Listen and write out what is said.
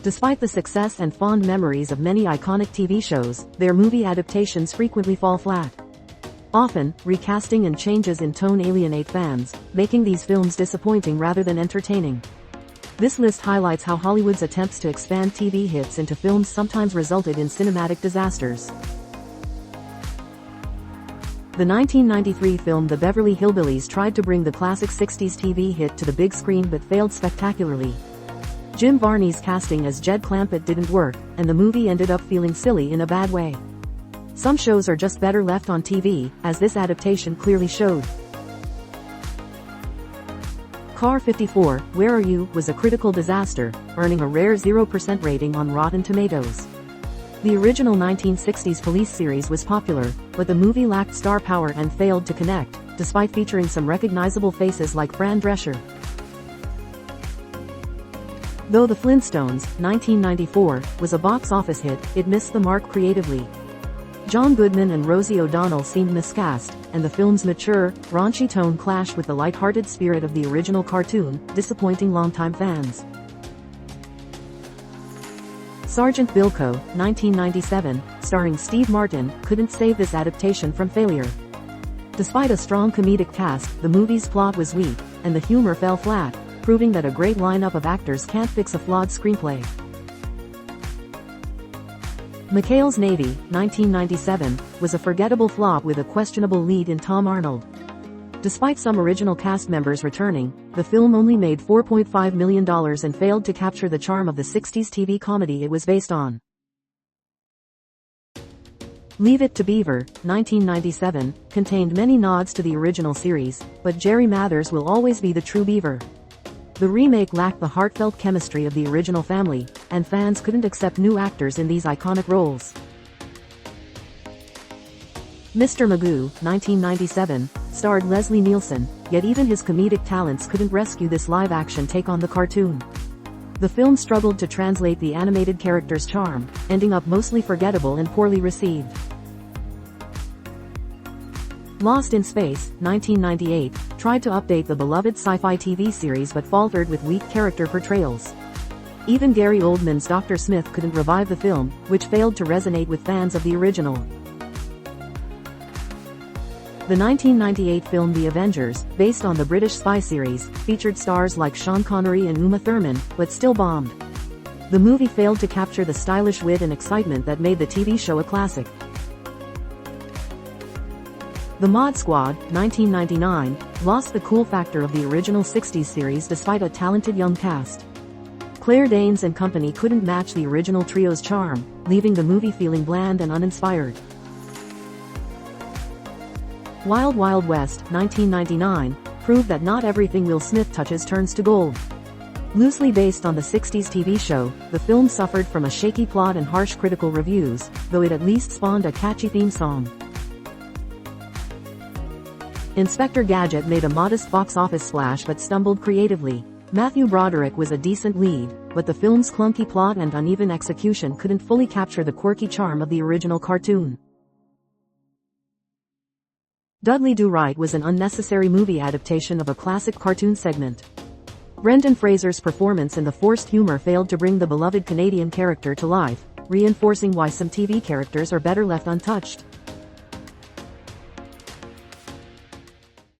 Despite the success and fond memories of many iconic TV shows, their movie adaptations frequently fall flat. Often, recasting and changes in tone alienate fans, making these films disappointing rather than entertaining. This list highlights how Hollywood's attempts to expand TV hits into films sometimes resulted in cinematic disasters. The 1993 film The Beverly Hillbillies tried to bring the classic 60s TV hit to the big screen but failed spectacularly. Jim Varney's casting as Jed Clampett didn't work, and the movie ended up feeling silly in a bad way. Some shows are just better left on TV, as this adaptation clearly showed. Car 54, Where Are You? Was a critical disaster, earning a rare 0% rating on Rotten Tomatoes. The original 1960s police series was popular, but the movie lacked star power and failed to connect, despite featuring some recognizable faces like Fran Drescher. Though The Flintstones, 1994, was a box office hit, it missed the mark creatively. John Goodman and Rosie O'Donnell seemed miscast, and the film's mature, raunchy tone clashed with the light-hearted spirit of the original cartoon, disappointing longtime fans. Sergeant Bilko, 1997, starring Steve Martin, couldn't save this adaptation from failure. Despite a strong comedic cast, the movie's plot was weak, and the humor fell flat, proving that a great lineup of actors can't fix a flawed screenplay. McHale's Navy, 1997, was a forgettable flop with a questionable lead in Tom Arnold. Despite some original cast members returning, the film only made $4.5 million and failed to capture the charm of the 60s TV comedy it was based on. Leave It to Beaver, 1997, contained many nods to the original series, but Jerry Mathers will always be the true Beaver. The remake lacked the heartfelt chemistry of the original family, and fans couldn't accept new actors in these iconic roles. Mr. Magoo, 1997, starred Leslie Nielsen, yet even his comedic talents couldn't rescue this live-action take on the cartoon. The film struggled to translate the animated character's charm, ending up mostly forgettable and poorly received. Lost in Space, 1998, tried to update the beloved sci-fi TV series but faltered with weak character portrayals. Even Gary Oldman's Dr. Smith couldn't revive the film, which failed to resonate with fans of the original. The 1998 film The Avengers, based on the British spy series, featured stars like Sean Connery and Uma Thurman, but still bombed. The movie failed to capture the stylish wit and excitement that made the TV show a classic. The Mod Squad, 1999, lost the cool factor of the original 60s series despite a talented young cast. Claire Danes and company couldn't match the original trio's charm, leaving the movie feeling bland and uninspired. Wild Wild West, 1999, proved that not everything Will Smith touches turns to gold. Loosely based on the 60s TV show, the film suffered from a shaky plot and harsh critical reviews, though it at least spawned a catchy theme song. Inspector Gadget made a modest box office splash but stumbled creatively. Matthew Broderick was a decent lead, but the film's clunky plot and uneven execution couldn't fully capture the quirky charm of the original cartoon. Dudley Do Right was an unnecessary movie adaptation of a classic cartoon segment. Brendan Fraser's performance in the forced humor failed to bring the beloved Canadian character to life, reinforcing why some TV characters are better left untouched.